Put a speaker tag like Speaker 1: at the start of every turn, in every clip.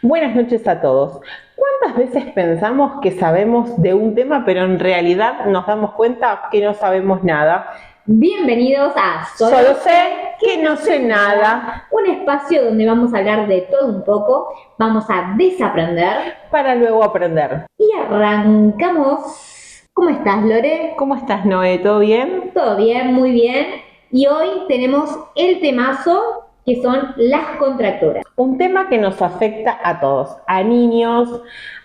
Speaker 1: Buenas noches a todos. ¿Cuántas veces pensamos que sabemos de un tema, pero en realidad nos damos cuenta que no sabemos nada?
Speaker 2: Bienvenidos a
Speaker 1: Solo sé que no sé nada.
Speaker 2: Un espacio donde vamos a hablar de todo un poco, vamos a desaprender
Speaker 1: Para luego aprender.
Speaker 2: y arrancamos. ¿Cómo estás, Lore?
Speaker 1: ¿Cómo estás, Noé? ¿Todo bien?
Speaker 2: Todo bien, muy bien. Y hoy tenemos el temazo que son las contracturas.
Speaker 1: Un tema que nos afecta a todos, a niños,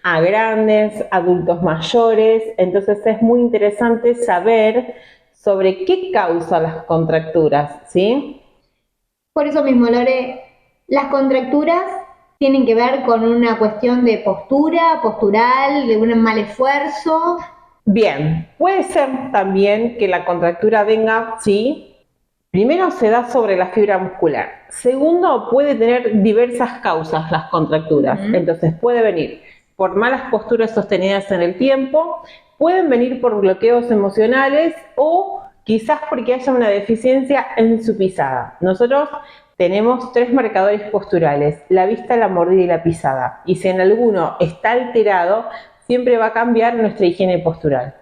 Speaker 1: a grandes, adultos mayores. Entonces es muy interesante saber sobre qué causa las contracturas, ¿sí?
Speaker 2: Por eso mismo, Lore, las contracturas tienen que ver con una cuestión de postura, postural, de un mal esfuerzo.
Speaker 1: Bien, puede ser también que la contractura venga, sí. Primero se da sobre la fibra muscular. Segundo, puede tener diversas causas las contracturas. Entonces puede venir por malas posturas sostenidas en el tiempo, pueden venir por bloqueos emocionales o quizás porque haya una deficiencia en su pisada. Nosotros tenemos 3 marcadores posturales: la vista, la mordida y la pisada. Y si en alguno está alterado, siempre va a cambiar nuestra higiene postural.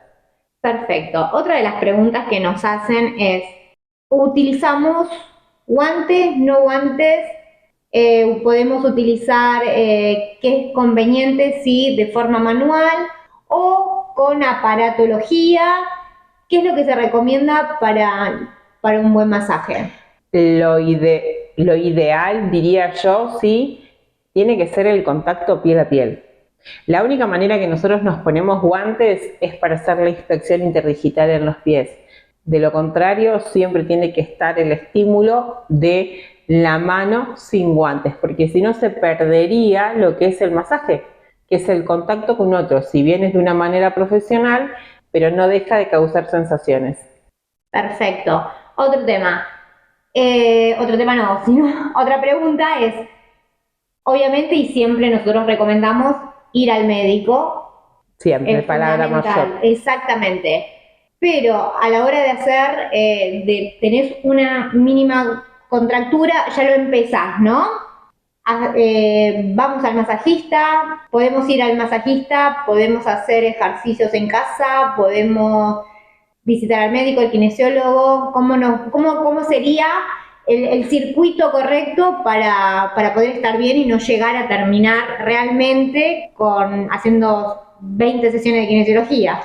Speaker 2: Perfecto. Otra de las preguntas que nos hacen es, ¿utilizamos guantes, no guantes? Podemos utilizar, que es conveniente, si de forma manual o con aparatología. ¿Qué es lo que se recomienda para un buen masaje?
Speaker 1: Lo ideal, diría yo, sí, tiene que ser el contacto piel a piel. La única manera que nosotros nos ponemos guantes es para hacer la inspección interdigital en los pies. De lo contrario, siempre tiene que estar el estímulo de la mano sin guantes, porque si no se perdería lo que es el masaje, que es el contacto con otros. Si bien es de una manera profesional, pero no deja de causar sensaciones.
Speaker 2: Perfecto. Otro tema. Otro tema no, sino otra pregunta es, obviamente y siempre nosotros recomendamos ir al médico.
Speaker 1: Siempre,
Speaker 2: Es
Speaker 1: palabra
Speaker 2: fundamental,
Speaker 1: mayor.
Speaker 2: exactamente. Pero a la hora de hacer, tenés una mínima contractura, ya lo empezás, ¿no? Vamos al masajista, podemos ir al masajista, podemos hacer ejercicios en casa, podemos visitar al médico, al kinesiólogo. ¿Cómo sería el circuito correcto para poder estar bien y no llegar a terminar realmente haciendo 20 sesiones de kinesiología?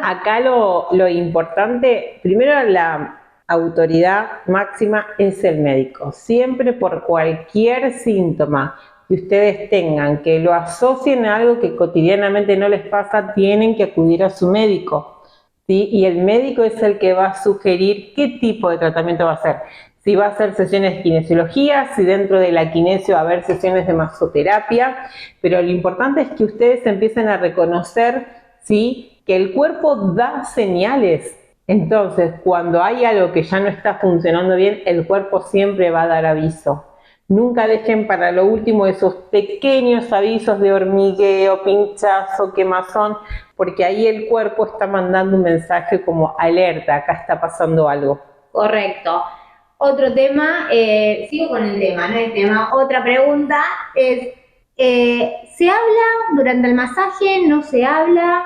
Speaker 1: Acá lo importante, primero la autoridad máxima es el médico. Siempre por cualquier síntoma que ustedes tengan, que lo asocien a algo que cotidianamente no les pasa, tienen que acudir a su médico, ¿sí? Y el médico es el que va a sugerir qué tipo de tratamiento va a hacer. Si va a hacer sesiones de kinesiología, si dentro de la kinesio va a haber sesiones de masoterapia, pero lo importante es que ustedes empiecen a reconocer, ¿sí?, que el cuerpo da señales. Entonces, cuando hay algo que ya no está funcionando bien, el cuerpo siempre va a dar aviso. Nunca dejen para lo último esos pequeños avisos de hormigueo, pinchazo, quemazón, porque ahí el cuerpo está mandando un mensaje como alerta, acá está pasando algo.
Speaker 2: Correcto. Otro tema, sigo con el tema, ¿no? El tema, otra pregunta es, ¿se habla durante el masaje? ¿No se habla?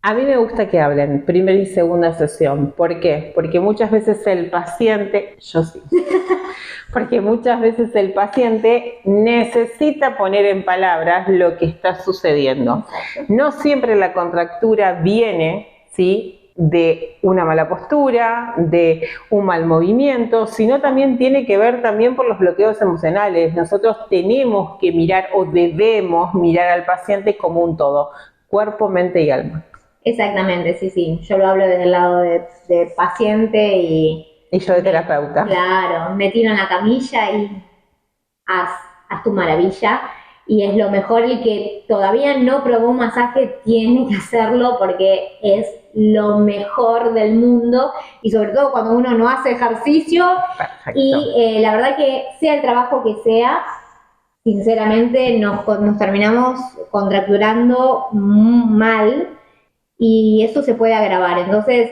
Speaker 1: A mí me gusta que hablen primera y segunda sesión. ¿Por qué? Porque muchas veces el paciente, yo sí, porque muchas veces el paciente necesita poner en palabras lo que está sucediendo. No siempre la contractura viene, ¿sí?, de una mala postura, de un mal movimiento, sino también tiene que ver también por los bloqueos emocionales. Nosotros tenemos que mirar o debemos mirar al paciente como un todo, cuerpo, mente y alma.
Speaker 2: Exactamente, sí, sí. Yo lo hablo desde el lado de paciente y
Speaker 1: yo de terapeuta.
Speaker 2: Claro, me tiro en la camilla y haz, haz tu maravilla. Y es lo mejor, el que todavía no probó un masaje tiene que hacerlo porque es lo mejor del mundo, y sobre todo cuando uno no hace ejercicio. Perfecto. Y la verdad que sea el trabajo que sea, sinceramente nos terminamos contracturando mal y eso se puede agravar. Entonces,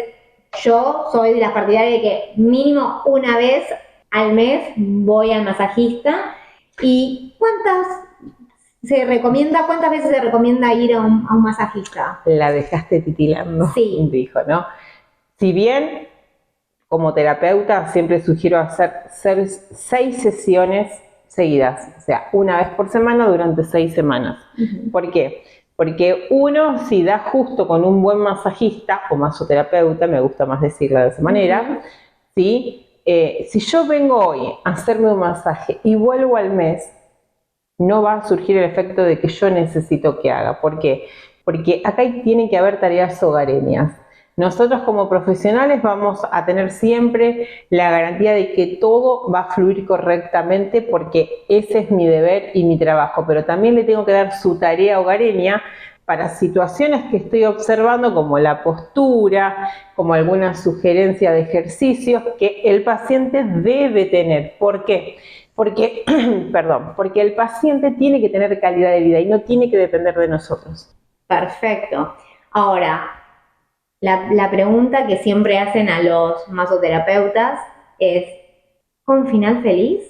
Speaker 2: yo soy de las partidarias de que mínimo una vez al mes voy al masajista. ¿Y cuántas ¿Se recomienda, cuántas veces se recomienda ir a un masajista?
Speaker 1: La dejaste titilando,
Speaker 2: Sí.
Speaker 1: dijo, ¿no? Si bien, como terapeuta, siempre sugiero hacer 6 sesiones seguidas, o sea, una vez por semana durante 6 semanas. ¿Por qué? Porque uno, si da justo con un buen masajista o masoterapeuta, me gusta más decirlo de esa manera, ¿sí? Si yo vengo hoy a hacerme un masaje y vuelvo al mes, no va a surgir el efecto de que yo necesito que haga. ¿Por qué? Porque acá tienen que haber tareas hogareñas. Nosotros como profesionales vamos a tener siempre la garantía de que todo va a fluir correctamente porque ese es mi deber y mi trabajo, pero también le tengo que dar su tarea hogareña para situaciones que estoy observando como la postura, como alguna sugerencia de ejercicios que el paciente debe tener. ¿Por qué? Porque el paciente tiene que tener calidad de vida y no tiene que depender de nosotros.
Speaker 2: Perfecto. Ahora, la pregunta que siempre hacen a los masoterapeutas es, ¿con final feliz?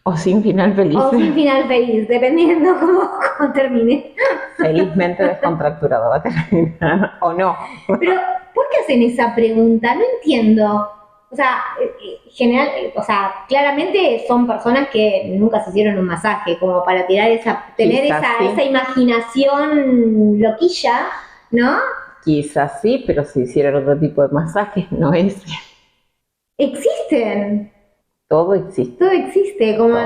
Speaker 1: O sin final feliz.
Speaker 2: O sin final feliz, dependiendo cómo termine.
Speaker 1: Felizmente descontracturado va a terminar, o no.
Speaker 2: Pero, ¿por qué hacen esa pregunta? No entiendo. O sea, claramente son personas que nunca se hicieron un masaje, como para tener esa imaginación loquilla, ¿no?
Speaker 1: Quizás sí, pero se hicieron otro tipo de masajes, no ese.
Speaker 2: Existen.
Speaker 1: Todo existe.
Speaker 2: Todo existe, como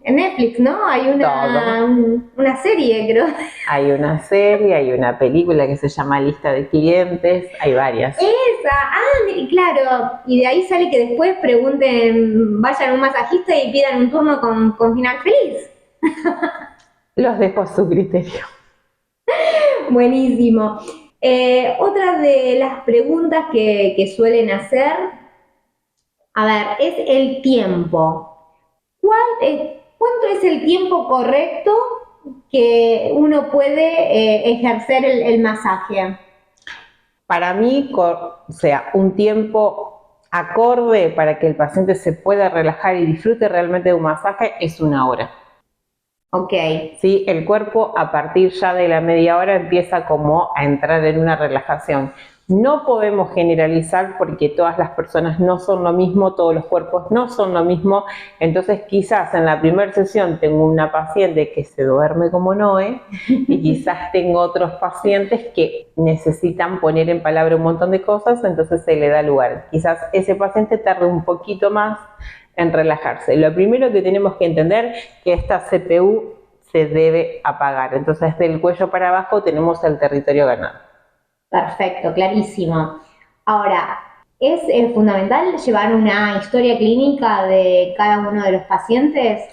Speaker 2: en Netflix, ¿no? Hay una serie, creo.
Speaker 1: Hay una serie, hay una película que se llama Lista de Clientes, hay varias.
Speaker 2: Claro, y de ahí sale que después pregunten, vayan a un masajista y pidan un turno con final feliz.
Speaker 1: Los dejo a su criterio.
Speaker 2: Buenísimo. Otra de las preguntas que suelen hacer, a ver, es el tiempo. ¿Cuánto es el tiempo correcto que uno puede ejercer el masaje?
Speaker 1: Para mí, un tiempo acorde para que el paciente se pueda relajar y disfrute realmente de un masaje es 1 hora.
Speaker 2: Ok.
Speaker 1: ¿Sí? El cuerpo a partir ya de la media hora empieza como a entrar en una relajación. No podemos generalizar porque todas las personas no son lo mismo, todos los cuerpos no son lo mismo. Entonces quizás en la primera sesión tengo una paciente que se duerme como Noé y quizás tengo otros pacientes que necesitan poner en palabra un montón de cosas, entonces se le da lugar. Quizás ese paciente tarde un poquito más en relajarse. Lo primero que tenemos que entender es que esta CPU se debe apagar. Entonces del cuello para abajo tenemos el territorio ganado.
Speaker 2: Perfecto, clarísimo. Ahora, ¿es fundamental llevar una historia clínica de cada uno de los pacientes?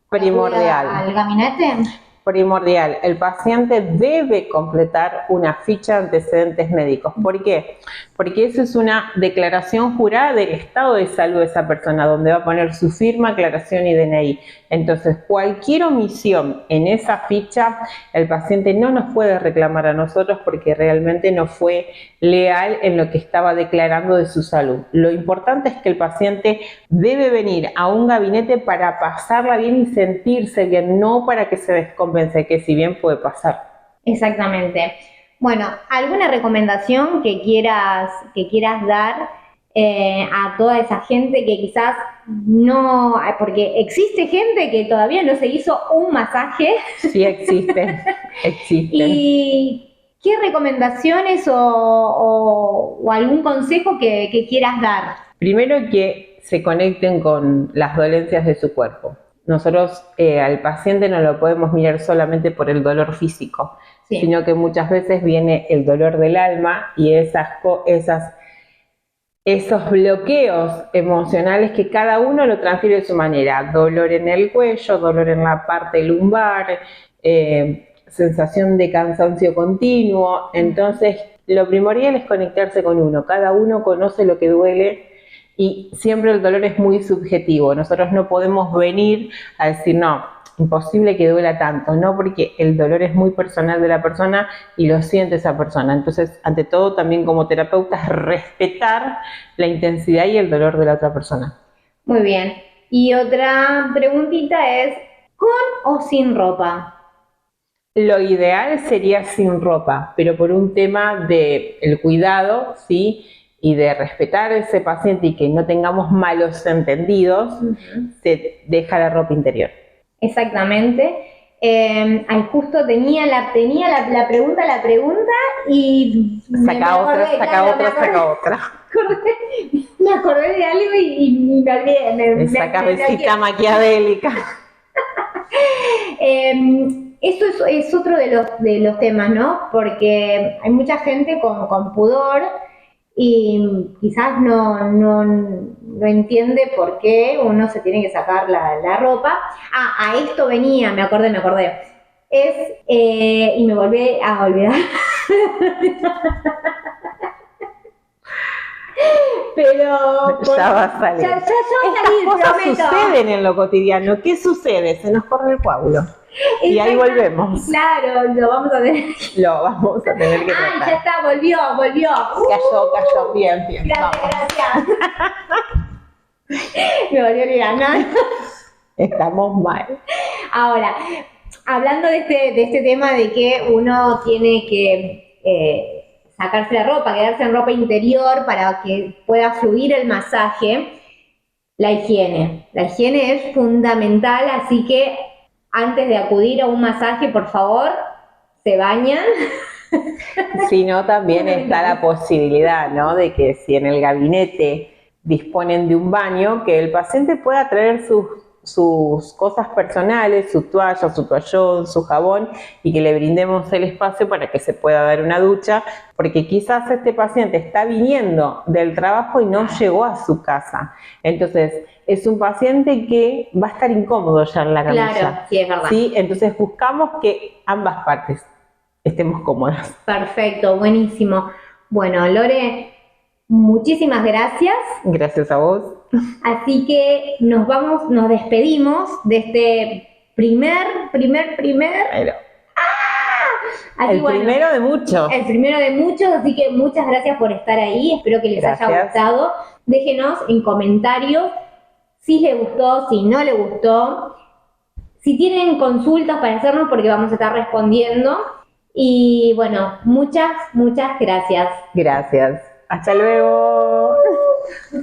Speaker 1: Primordial.
Speaker 2: ¿Al gabinete?
Speaker 1: Primordial. El paciente debe completar una ficha de antecedentes médicos. ¿Por qué? Porque eso es una declaración jurada del estado de salud de esa persona, donde va a poner su firma, aclaración y DNI. Entonces, cualquier omisión en esa ficha, el paciente no nos puede reclamar a nosotros porque realmente no fue leal en lo que estaba declarando de su salud. Lo importante es que el paciente debe venir a un gabinete para pasarla bien y sentirse bien, no para que se descompense, que si bien puede pasar.
Speaker 2: Exactamente. Bueno, ¿alguna recomendación que quieras dar a toda esa gente que quizás no, porque existe gente que todavía no se hizo un masaje?
Speaker 1: Sí, existen.
Speaker 2: ¿Y qué recomendaciones o algún consejo que quieras dar?
Speaker 1: Primero, que se conecten con las dolencias de su cuerpo. Nosotros al paciente no lo podemos mirar solamente por el dolor físico, sí, sino que muchas veces viene el dolor del alma y esos bloqueos emocionales que cada uno lo transfiere de su manera. Dolor en el cuello, dolor en la parte lumbar, sensación de cansancio continuo. Entonces, lo primordial es conectarse con uno. Cada uno conoce lo que duele y siempre el dolor es muy subjetivo. Nosotros no podemos venir a decir, no, imposible que duela tanto, no, porque el dolor es muy personal de la persona y lo siente esa persona. Entonces, ante todo, también como terapeutas, respetar la intensidad y el dolor de la otra persona.
Speaker 2: Muy bien. Y otra preguntita es, ¿con o sin ropa?
Speaker 1: Lo ideal sería sin ropa, pero por un tema de el cuidado, ¿sí? Y de respetar a ese paciente y que no tengamos malos entendidos, se deja la ropa interior.
Speaker 2: Exactamente. Ay, justo tenía la pregunta y
Speaker 1: Saca otra.
Speaker 2: Me acordé de algo y me olvidé.
Speaker 1: Esa cabecita maquiavélica.
Speaker 2: Eso es otro de los temas, ¿no? Porque hay mucha gente con pudor y quizás no entiende por qué uno se tiene que sacar la ropa. A esto venía, me acordé. Y me volví a olvidar. Pero
Speaker 1: ya va a salir.
Speaker 2: Ya
Speaker 1: Estas
Speaker 2: salir,
Speaker 1: cosas
Speaker 2: prometo.
Speaker 1: suceden en lo cotidiano. ¿Qué sucede? Se nos corre el coágulo. Y ahí volvemos.
Speaker 2: Claro, lo vamos a tener.
Speaker 1: Lo vamos a tener que tratar.
Speaker 2: Ya está, volvió.
Speaker 1: Cayó, bien.
Speaker 2: Gracias. Me volvió a olvidar, ¿no?
Speaker 1: Estamos mal.
Speaker 2: Ahora, hablando de este tema de que uno tiene que sacarse la ropa, quedarse en ropa interior para que pueda fluir el masaje, la higiene. La higiene es fundamental, así que antes de acudir a un masaje, por favor, se bañan.
Speaker 1: Si no, también está la posibilidad, ¿no? De que si en el gabinete disponen de un baño, que el paciente pueda traer sus cosas personales, su toalla, su toallón, su jabón, y que le brindemos el espacio para que se pueda dar una ducha, porque quizás este paciente está viniendo del trabajo y no llegó a su casa. Entonces, es un paciente que va a estar incómodo ya en la camilla.
Speaker 2: Claro, sí, es verdad.
Speaker 1: ¿Sí? Entonces, buscamos que ambas partes estemos cómodas.
Speaker 2: Perfecto, buenísimo. Bueno, Lore, muchísimas gracias.
Speaker 1: Gracias a vos.
Speaker 2: Así que nos despedimos de este primer.
Speaker 1: Pero,
Speaker 2: Así,
Speaker 1: el primero de muchos.
Speaker 2: El primero de muchos, así que muchas gracias por estar ahí. Espero que les haya gustado. Déjenos en comentarios si les gustó, si no les gustó, si tienen consultas para hacernos, porque vamos a estar respondiendo. Y bueno, muchas gracias.
Speaker 1: Gracias. Hasta luego.